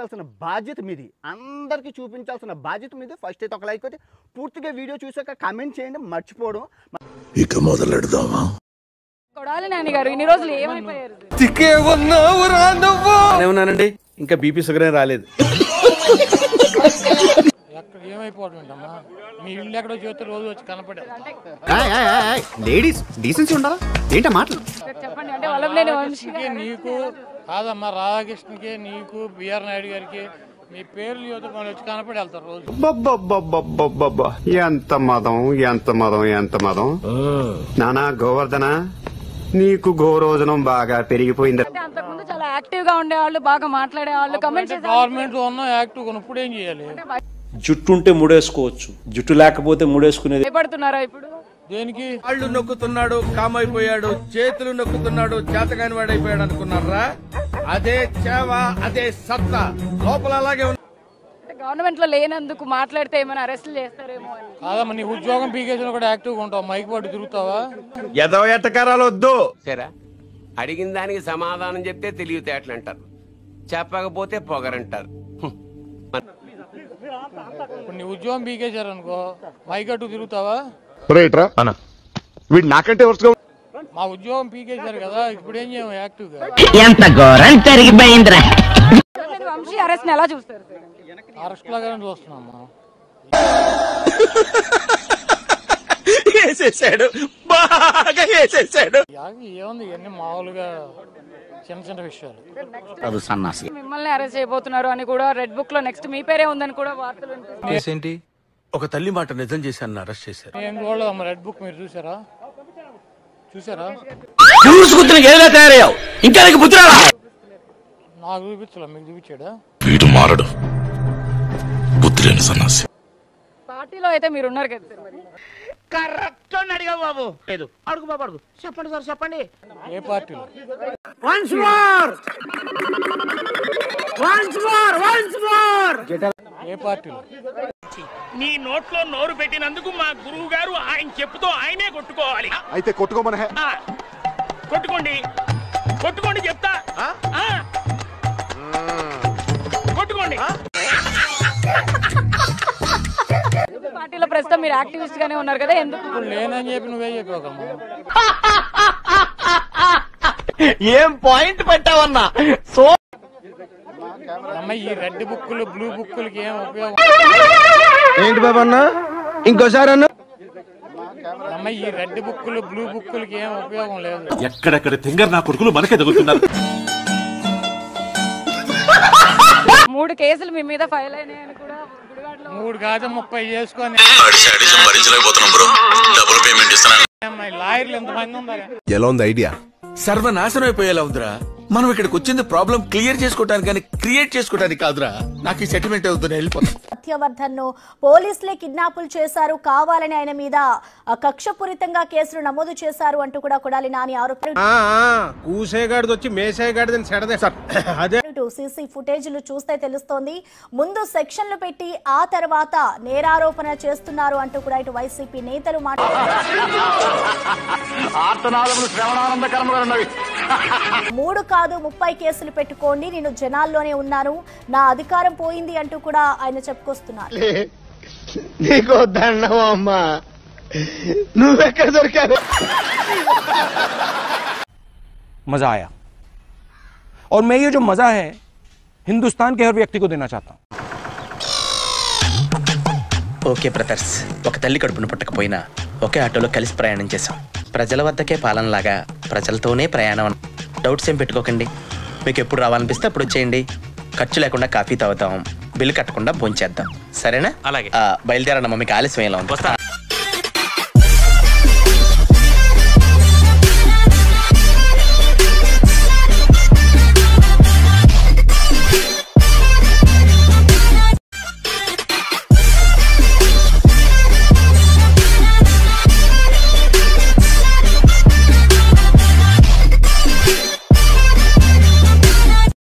చూపించాల్సిన బాధ్యత మీది, అందరికీ చూపించాల్సిన బాధ్యత మీది. ఫస్ట్ అయితే ఒక లైక్ కొట్టి పూర్తిగా వీడియో చూసాక కామెంట్ చేయండి, మర్చిపోవడం. ఇక మొదలెడదామా? కొడాలి నాని గారు ఇన్ని రోజులు ఏమైపోయారు? ఏమన్నానండి, ఇంకా బీపీ షుగర్ రాలేదు. ఏమైపోతుందమ్మా, మీ ఇల్లు ఎక్కడో చూస్తే రోజు వచ్చి కనపడే లేడీస్ డీసెన్సీ ఉండాలా ఏంటా మాటలు? చెప్పండి. అంటే వల్లభనేని వంశీ నీకు కాదమ్మా, రాధాకృష్ణకి నీకు బిఆర్ నాయుడు గారికి మీ పేర్లు చూస్తే మనం వచ్చి కనపడి వెళ్తారు రోజు. ఎంత మదం ఎంత మదం ఎంత మదం. నానా గోవర్ధన, నీకు గోరోజనం బాగా పెరిగిపోయింది. అంతకుముందు చాలా యాక్టివ్ గా ఉండేవాళ్ళు, బాగా మాట్లాడేవాళ్ళు, కమెంట్స్ గవర్నమెంట్ లో ఉన్న యాక్టివ్ ఇప్పుడు ఏం చేయాలి? జుట్టు ఉంటే ముడేసుకోవచ్చు, జుట్టు లేకపోతే ముడేసుకునేది. భయపడుతున్నారా ఇప్పుడు? దేనికి? కాళ్ళు నొక్కుతున్నాడు, కామైపోయాడు, చేతులు నొక్కుతున్నాడు, చేతగాని వాడైపోయాడు అనుకున్నారా? అదే చేవ, అదే సత్తా లోపల అలాగే ఉంది. గవర్నమెంట్ లో లేనందుకు మాట్లాడితే ఏమైనా అరెస్టులు చేస్తారేమో అని. కాదమ్మా, నీ ఉద్యోగం పీకేసిన కూడా యాక్టివ్ గా ఉంటావు, మైక్ పట్టు తిరుగుతావా? ఎదో ఎట్టకారాలు వద్దు. సరే, అడిగిన దానికి సమాధానం చెప్తే తెలివితేటలు అంటారు, చెప్పకపోతే పొగరంటారు. ఇప్పుడు నీ ఉద్యోగం పీకేశారు అనుకో, మైక్ అట్టు తిరుగుతావా? వీడు నాకంటే మా ఉద్యోగం పీకేశారు కదా, ఇప్పుడు ఏం చేయము యాక్టివ్ గా? వంశీ అరెస్ట్ ఎలా చూస్తారు? అరెస్ట్ లాగానే చూస్తున్నామ్మా. ఏముంది, ఇవన్నీ మామూలుగా చిన్న చిన్న విషయాలు. మిమ్మల్ని అరెస్ట్ చేయబోతున్నారు అని కూడా రెడ్ బుక్ లో నెక్స్ట్ మీ పేరే ఉందని కూడా వార్తలు వినిపిస్తున్నాయి. ఒక తల్లి మాట నిజం చేశాను, అరెస్ట్ చేశారు. నేను చూడలేదమ్మా రెడ్ బుక్, మీరు చూసారా? నాకు చూపించలే, మీకు చూపించాడా? వీడు మారడు, బుద్ధి లేని సన్నాసి. పార్టీలో అయితే మీరు ఉన్నారు కదా సార్, మరి కరెక్ట్ అని అడిగా బాబు. లేదు అడుగు బాబు, అడుగు. చెప్పండి సార్, చెప్పండి. ఏ పార్టీలో? ఏ పార్టీలో? నీ నోట్లో నోరు పెట్టినందుకు మా గురువు గారు ఆయన చెప్పుతో ఆయనే కొట్టుకోవాలి. అయితే కొట్టుకోమన కొట్టుకోండి, కొట్టుకోండి చెప్తా. కొట్టుకోండి. పార్టీలో ప్రస్తుతం మీరు యాక్టివిస్ట్ గానే ఉన్నారు కదా, ఎందుకు? లేనని చెప్పి నువ్వే చెప్పావమ్మా. ఏం పాయింట్ పెట్టావన్నా? సో అమ్మ, ఈ రెడ్ బుక్కులు బ్లూ బుక్కులకి ఏం ఉపయోగం? ఏంటి బాబు అన్న, ఇంకోసారి అన్న. అమ్మ, ఈ రెడ్ బుక్కులు బ్లూ బుక్కులకి ఏం ఉపయోగం లేదు. ఎక్కడెక్కడ తింగర్ నా కొడుకులు మనకే తగులుతున్నారు. 3 కేసులు మీ మీద ఫైల్ అయినాయని కూడా గుడివాడలో. 3 కాదు 30 చేసుకొని లాయర్లు ఎంతమంది ఉన్నారు? ఎలా ఉంది ఐడియా? సర్వనాశనం అయిపోయేలా ఉందిరా. మనం ఇక్కడికి వచ్చింది ప్రాబ్లం క్లియర్ చేసుకోవడానికి కానీ క్రియేట్ చేసుకోవడానికి కాదురా. నాకు ఈ సెటిల్మెంట్ అవుతుంది, వెళ్ళిపోతా. సత్యవర్ధన్ ను పోలీసులే కిడ్నాపులు చేశారు, కావాలని ఆయన మీద కక్షపూరితంగా కేసులు నమోదు చేశారు అంటూ కూడా కొడాలి నాని ఆరోపించారు. సీసీ ఫుటేజ్లు చూస్తే తెలుస్తోంది. ముందు సెక్షన్లు పెట్టి ఆ తర్వాత నేరారోపణ చేస్తున్నారు అంటూ కూడా ఇటు వైసీపీ నేతలు మాట్లాడారు. 3 కాదు 30 కేసులు పెట్టుకోండి, నేను జనాల్లోనే ఉన్నాను, నా అధికారం పోయింది అంటూ కూడా ఆయన చెప్పుకొస్తున్నారు. నీకో దండం అమ్మా, నువ్వెక్కడ దొరికావు? मजा आया और मैं ये जो मजा है हिंदुस्तान के हर व्यक्ति को देना चाहता हूं. ఓకే బ్రదర్స్, ఒక తల్లి కడుపును పుట్టకపోయినా ఒకే ఆటోలో కలిసి ప్రయాణం చేశాం. ప్రజల వద్దకే పాలనలాగా ప్రజలతోనే ప్రయాణం. డౌట్స్ ఏం పెట్టుకోకండి, మీకు ఎప్పుడు రావాలనిపిస్తే అప్పుడు వచ్చేయండి. ఖర్చు లేకుండా కాఫీ తాగుతాం, బిల్లు కట్టకుండా భోంచేద్దాం, సరేనా? అలాగే బయలుదేరమ్మా, మీకు ఆలస్యం ఎలా ఉంది?